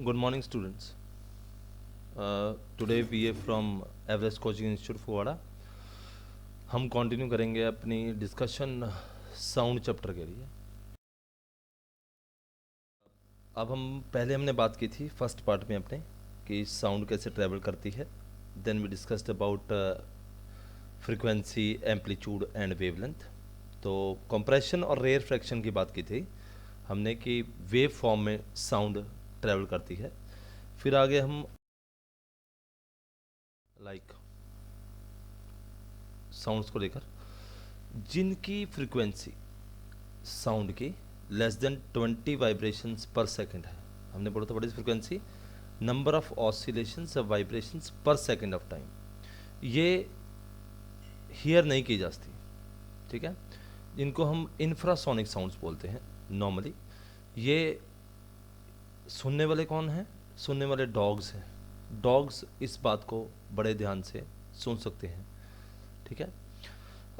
Good morning, students. Today we are from Everest Coaching Institute फुवाड़ा. हम continue करेंगे अपनी discussion sound chapter के लिए. अब हमने बात की थी फर्स्ट पार्ट में अपने कि साउंड कैसे ट्रैवल करती है. Then we discussed about frequency, amplitude and wavelength. तो कंप्रेशन और रेयर फ्रैक्शन की बात की थी हमने कि वेव फॉर्म में साउंड ट्रैवल करती है. फिर आगे हम साउंड्स को लेकर जिनकी फ्रीक्वेंसी साउंड की less than 20 vibrations per second है. हमने बोला था what is frequency, number of oscillations of vibrations per second of time. ये हियर नहीं की जाती, ठीक है. इनको हम इंफ्रासोनिक साउंड्स बोलते हैं नॉर्मली. ये सुनने वाले कौन हैं? सुनने वाले डॉग्स हैं. डॉग्स इस बात को बड़े ध्यान से सुन सकते हैं, ठीक है.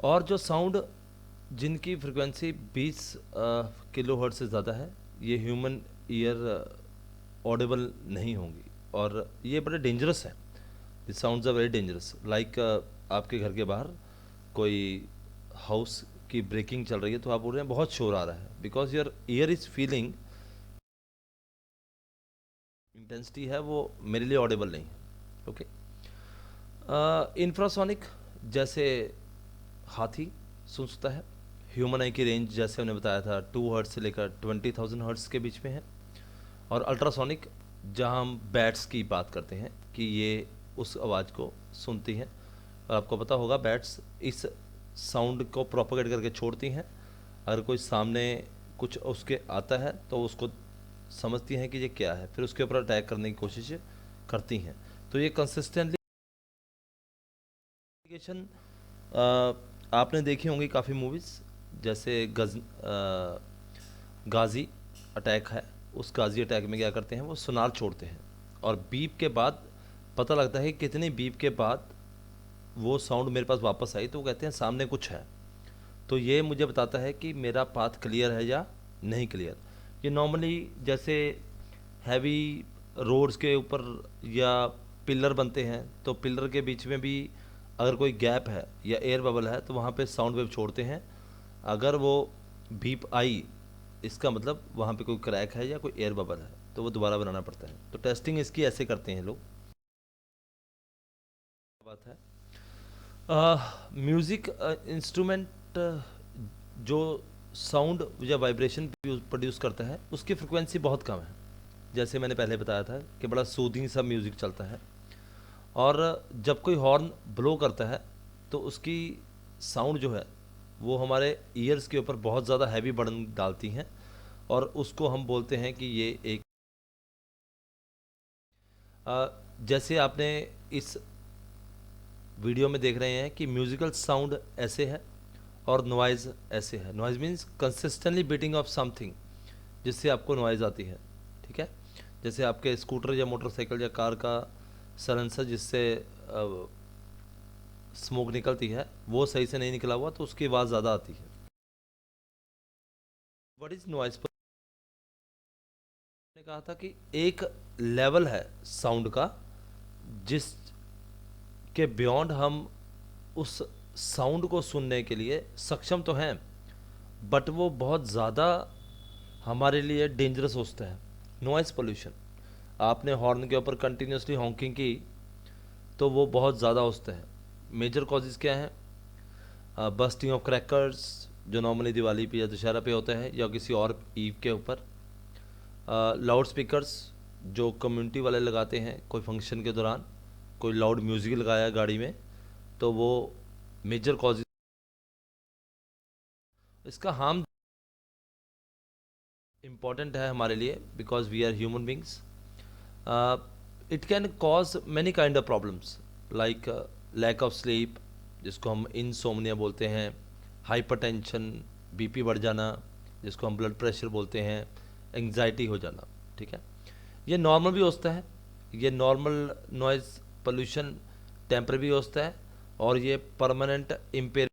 और जो साउंड जिनकी फ्रिक्वेंसी 20 किलो हर्ट्ज से ज़्यादा है, ये ह्यूमन ईयर ऑडिबल नहीं होंगी और ये बड़े डेंजरस है. This sounds are very dangerous. Like आपके घर के बाहर कोई हाउस की ब्रेकिंग चल रही है तो आप बोल रहे हैं बहुत शोर आ रहा है, because your year is feeling intensity है वो मेरे लिए ऑडिबल नहीं है. ओके. इंफ्रासोनिक जैसे हाथी सुन सकता है. ह्यूमन आई की रेंज जैसे हमने बताया था 2 हर्ट्ज से लेकर 20,000 हर्ट्ज के बीच में है. और अल्ट्रासोनिक जहां हम बैट्स की बात करते हैं कि ये उस आवाज़ को सुनती हैं. और आपको पता होगा बैट्स इस साउंड को प्रोपोगेट करके छोड़ती हैं. अगर कोई सामने कुछ उसके आता है तो उसको समझती हैं कि ये क्या है, फिर उसके ऊपर अटैक करने की कोशिश करती हैं. तो ये कंसिस्टेंटली आपने देखी होंगी काफ़ी मूवीज़, जैसे गाजी अटैक है. उस गाजी अटैक में क्या करते हैं, वो सुनार छोड़ते हैं और बीप के बाद पता लगता है कितनी बीप के बाद वो साउंड मेरे पास वापस आई, तो वो कहते हैं सामने कुछ है. तो ये मुझे बताता है कि मेरा पाथ क्लियर है या नहीं क्लियर. ये नॉर्मली जैसे हैवी रोड्स के ऊपर या पिलर बनते हैं तो पिलर के बीच में भी अगर कोई गैप है या एयर बबल है तो वहाँ पे साउंड वेव छोड़ते हैं. अगर वो बीप आई इसका मतलब वहाँ पे कोई क्रैक है या कोई एयर बबल है, तो वो दोबारा बनाना पड़ता है. तो टेस्टिंग इसकी ऐसे करते हैं लोग. बात है म्यूज़िक इंस्ट्रूमेंट जो साउंड या वाइब्रेशन प्रोड्यूस करता है उसकी फ्रिक्वेंसी बहुत कम है. जैसे मैंने पहले बताया था कि बड़ा सूदिंग सा म्यूज़िक चलता है. और जब कोई हॉर्न ब्लो करता है तो उसकी साउंड जो है वो हमारे ईयर्स के ऊपर बहुत ज़्यादा हैवी बर्डन डालती हैं और उसको हम बोलते हैं कि ये एक जैसे आपने इस वीडियो में देख रहे हैं कि म्यूज़िकल साउंड ऐसे है और नॉइज़ ऐसे है. Noise means consistently beating of something जिससे आपको नॉइज़ आती है, ठीक है. जैसे आपके स्कूटर या मोटरसाइकिल या कार का साइलेंसर जिससे स्मोक निकलती है वो सही से नहीं निकला हुआ तो उसकी आवाज़ ज़्यादा आती है. What is noise? मैंने कहा था कि एक लेवल है साउंड का जिस के बियॉन्ड हम उस साउंड को सुनने के लिए सक्षम तो हैं, बट वो बहुत ज़्यादा हमारे लिए डेंजरस होता है. नॉइज़ पोल्यूशन, आपने हॉर्न के ऊपर कंटिन्यूसली हॉकिंग की तो वो बहुत ज़्यादा होता है. मेजर कॉजेज़ क्या हैं? बस्टिंग ऑफ क्रैकर्स जो नॉर्मली दिवाली पे या दशहरा पे होता है या किसी और ईव के ऊपर. लाउड स्पीकर्स जो कम्युनिटी वाले लगाते हैं कोई फंक्शन के दौरान, कोई लाउड म्यूज़िक लगाया गाड़ी में तो वो मेजर कॉज. इसका हार्म इम्पॉर्टेंट है हमारे लिए because we are human beings. It can cause many kind of problems like lack of sleep जिसको हम इंसोम्निया बोलते हैं, हाइपरटेंशन, बीपी बढ़ जाना जिसको हम ब्लड प्रेशर बोलते हैं, एंग्जाइटी हो जाना, ठीक है. ये नॉर्मल भी होता है. ये नॉर्मल नॉइज़ पोल्यूशन टेम्परेरी होता है और ये परमानेंट इम्पेयर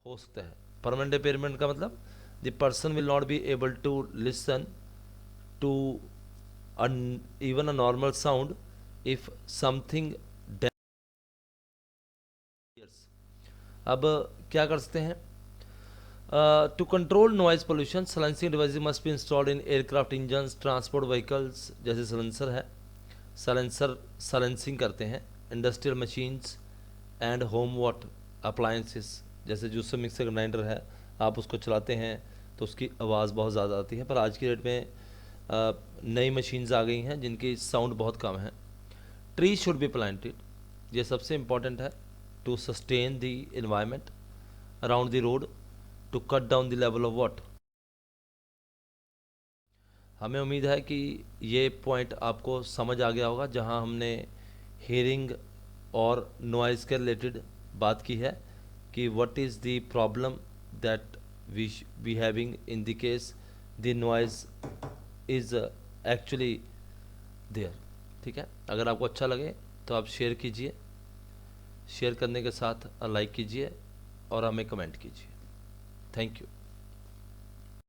हो सकता है. परमानेंट इम्पेयरमेंट का मतलब the person will not be able to listen to even a normal sound if something अब क्या कर सकते हैं? To control noise pollution, silencing devices must be installed in aircraft engines, transport vehicles, जैसे silencer है, silencing करते हैं, industrial machines and home water appliances, जैसे जूसर मिक्सर ग्राइंडर है, आप उसको चलाते हैं तो उसकी आवाज़ बहुत ज़्यादा आती है, पर आज की डेट में नई मशीन्स आ गई हैं जिनकी साउंड बहुत कम है. ट्री शुड बी प्लांटेड, ये सबसे इम्पॉर्टेंट है, to sustain the environment around the road, to cut down the level of water. हमें उम्मीद है कि ये पॉइंट आपको समझ आ गया होगा, जहां हमने हेयरिंग और नॉइज़ के रिलेटेड बात की है कि what is the problem that we having in the case the noise is actually there. ठीक है, अगर आपको अच्छा लगे तो आप शेयर कीजिए, शेयर करने के साथ लाइक कीजिए और हमें कमेंट कीजिए. Thank you.